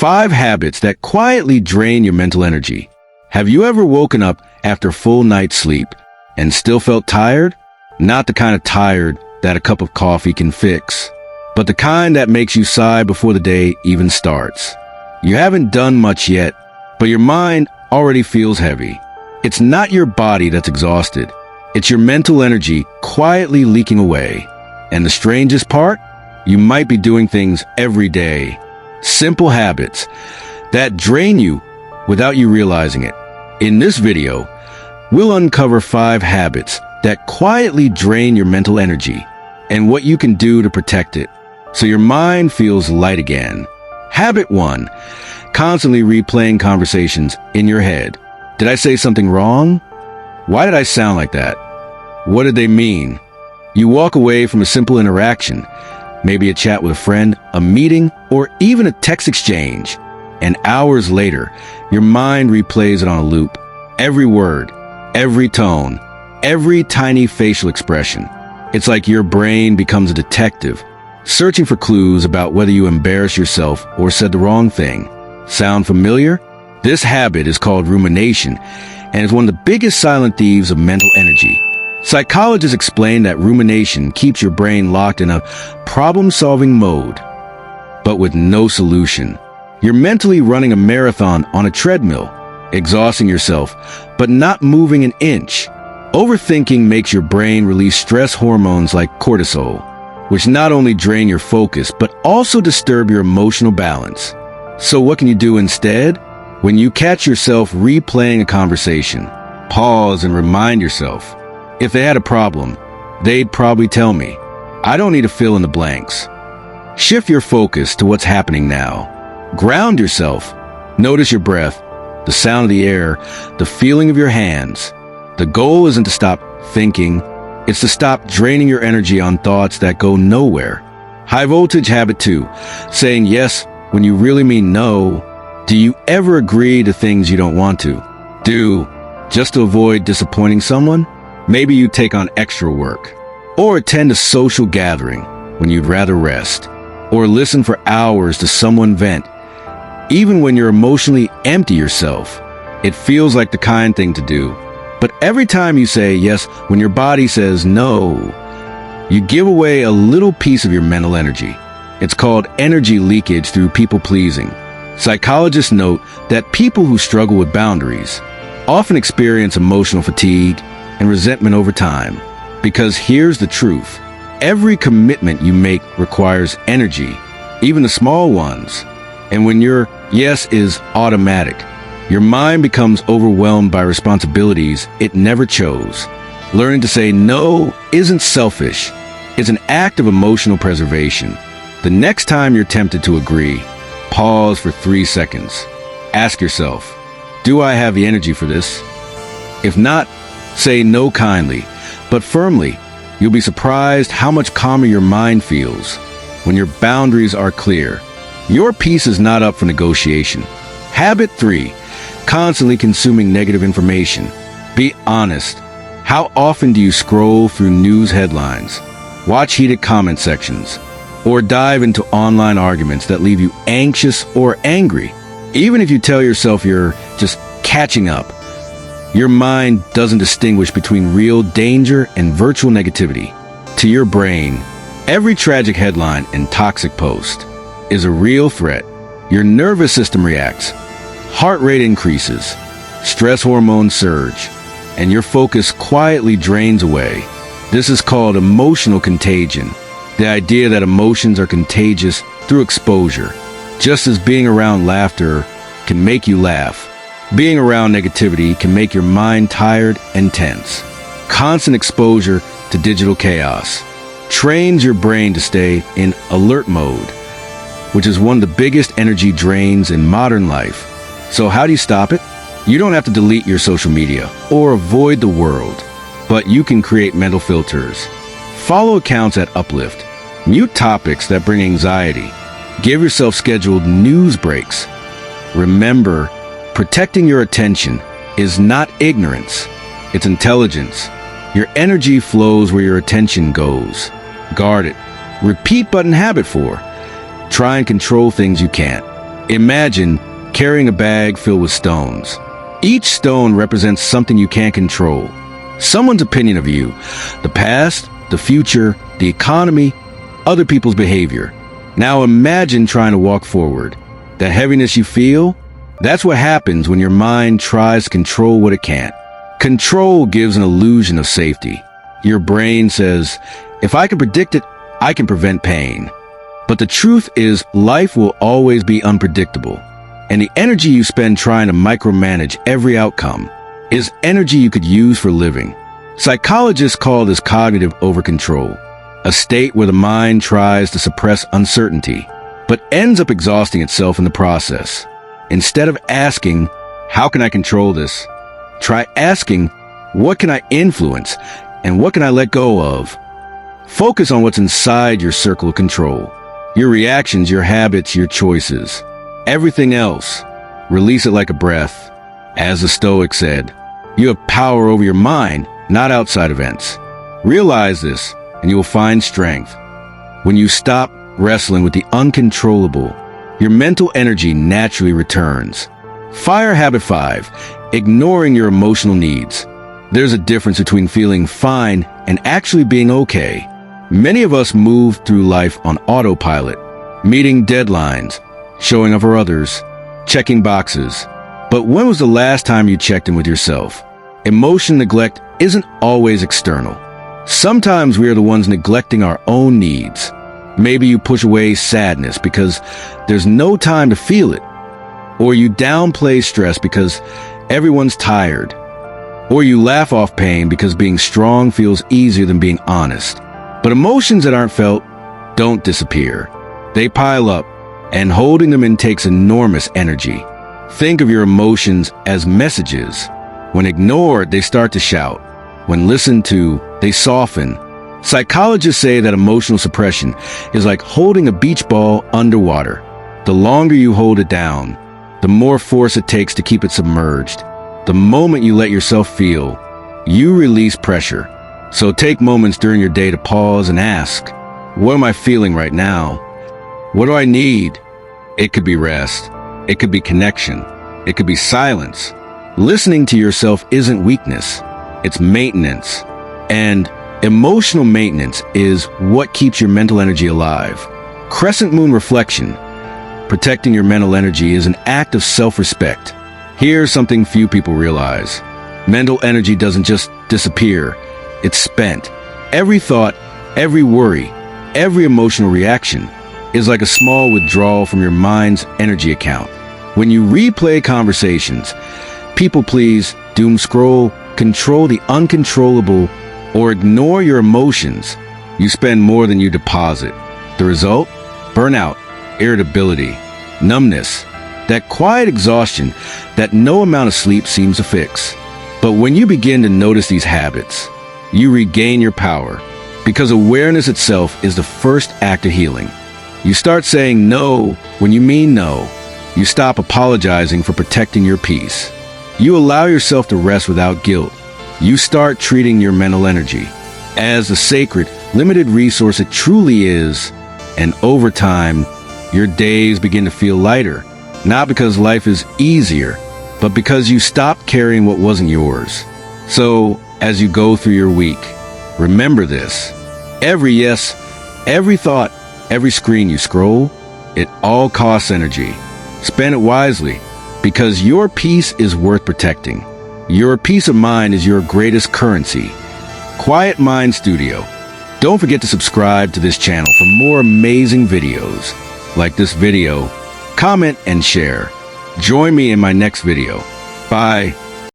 5 habits that quietly drain your mental energy. Have you ever woken up after a full night's sleep and still felt tired? Not the kind of tired that a cup of coffee can fix, but the kind that makes you sigh before the day even starts. You haven't done much yet, but your mind already feels heavy. It's not your body that's exhausted. It's your mental energy quietly leaking away. And the strangest part? You might be doing things every day. Simple habits that drain you without you realizing it. In this video, we'll uncover 5 habits that quietly drain your mental energy and what you can do to protect it so your mind feels light again. Habit 1. Constantly replaying conversations in your head. Did I say something wrong? Why did I sound like that? What did they mean? You walk away from a simple interaction, maybe a chat with a friend, a meeting, or even a text exchange, and hours later, your mind replays it on a loop. Every word, every tone, every tiny facial expression. It's like your brain becomes a detective, searching for clues about whether you embarrassed yourself or said the wrong thing. Sound familiar? This habit is called rumination and is one of the biggest silent thieves of mental energy. Psychologists explain that rumination keeps your brain locked in a problem-solving mode, but with no solution. You're mentally running a marathon on a treadmill, exhausting yourself, but not moving an inch. Overthinking makes your brain release stress hormones like cortisol, which not only drain your focus, but also disturb your emotional balance. So what can you do instead? When you catch yourself replaying a conversation, pause and remind yourself, if they had a problem, they'd probably tell me. I don't need to fill in the blanks. Shift your focus to what's happening now. Ground yourself. Notice your breath, the sound of the air, the feeling of your hands. The goal isn't to stop thinking, it's to stop draining your energy on thoughts that go nowhere. High voltage habit 2, saying yes when you really mean no. Do you ever agree to things you don't want to do just to avoid disappointing someone? Maybe you take on extra work, or attend a social gathering when you'd rather rest, or listen for hours to someone vent. Even when you're emotionally empty yourself, it feels like the kind thing to do. But every time you say yes when your body says no, you give away a little piece of your mental energy. It's called energy leakage through people-pleasing. Psychologists note that people who struggle with boundaries often experience emotional fatigue and resentment over time. Because here's the truth. Every commitment you make requires energy, even the small ones. And when your yes is automatic, your mind becomes overwhelmed by responsibilities it never chose. Learning to say no isn't selfish. It's an act of emotional preservation. The next time you're tempted to agree, pause for 3 seconds. Ask yourself, do I have the energy for this? If not, say no kindly, but firmly. You'll be surprised how much calmer your mind feels when your boundaries are clear. Your peace is not up for negotiation. Habit 3, constantly consuming negative information. Be honest. How often do you scroll through news headlines, watch heated comment sections, or dive into online arguments that leave you anxious or angry? Even if you tell yourself you're just catching up, your mind doesn't distinguish between real danger and virtual negativity. To your brain, every tragic headline and toxic post is a real threat. Your nervous system reacts, heart rate increases, stress hormones surge, and your focus quietly drains away. This is called emotional contagion, the idea that emotions are contagious through exposure. Just as being around laughter can make you laugh, being around negativity can make your mind tired and tense. Constant exposure to digital chaos trains your brain to stay in alert mode, which is one of the biggest energy drains in modern life. So how do you stop it? You don't have to delete your social media or avoid the world, but you can create mental filters. Follow accounts that uplift, mute topics that bring anxiety, give yourself scheduled news breaks. Remember, protecting your attention is not ignorance, it's intelligence. Your energy flows where your attention goes. Guard it. Repeat button habit 4. Try and control things you can't. Imagine carrying a bag filled with stones. Each stone represents something you can't control. Someone's opinion of you, the past, the future, the economy, other people's behavior. Now imagine trying to walk forward. The heaviness you feel, that's what happens when your mind tries to control what it can't. Control gives an illusion of safety. Your brain says, if I can predict it, I can prevent pain. But the truth is, life will always be unpredictable. And the energy you spend trying to micromanage every outcome is energy you could use for living. Psychologists call this cognitive overcontrol, a state where the mind tries to suppress uncertainty, but ends up exhausting itself in the process. Instead of asking, how can I control this? Try asking, what can I influence and what can I let go of? Focus on what's inside your circle of control. Your reactions, your habits, your choices. Everything else, release it like a breath. As the Stoic said, you have power over your mind, not outside events. Realize this, and you will find strength. When you stop wrestling with the uncontrollable, your mental energy naturally returns. Fire habit 5, ignoring your emotional needs. There's a difference between feeling fine and actually being okay. Many of us move through life on autopilot, meeting deadlines, showing up for others, checking boxes. But when was the last time you checked in with yourself? Emotion neglect isn't always external. Sometimes we are the ones neglecting our own needs. Maybe you push away sadness because there's no time to feel it. Or you downplay stress because everyone's tired. Or you laugh off pain because being strong feels easier than being honest. But emotions that aren't felt don't disappear. They pile up, and holding them in takes enormous energy. Think of your emotions as messages. When ignored, they start to shout. When listened to, they soften. Psychologists say that emotional suppression is like holding a beach ball underwater. The longer you hold it down, the more force it takes to keep it submerged. The moment you let yourself feel, you release pressure. So take moments during your day to pause and ask, what am I feeling right now? What do I need? It could be rest. It could be connection. It could be silence. Listening to yourself isn't weakness. It's maintenance. And emotional maintenance is what keeps your mental energy alive. Crescent moon reflection. Protecting your mental energy is an act of self-respect. Here's something few people realize. Mental energy doesn't just disappear. It's spent. Every thought, every worry, every emotional reaction is like a small withdrawal from your mind's energy account. When you replay conversations, people please, doom scroll, control the uncontrollable, or ignore your emotions, you spend more than you deposit. The result? Burnout, irritability, numbness, that quiet exhaustion that no amount of sleep seems to fix. But when you begin to notice these habits, you regain your power, because awareness itself is the first act of healing. You start saying no when you mean no. You stop apologizing for protecting your peace. You allow yourself to rest without guilt. You start treating your mental energy as the sacred, limited resource it truly is, and over time, your days begin to feel lighter, not because life is easier, but because you stopped carrying what wasn't yours. So, as you go through your week, remember this. Every yes, every thought, every screen you scroll, it all costs energy. Spend it wisely, because your peace is worth protecting. Your peace of mind is your greatest currency. Quiet Mind Studio. Don't forget to subscribe to this channel for more amazing videos. Like this video, comment and share. Join me in my next video. Bye.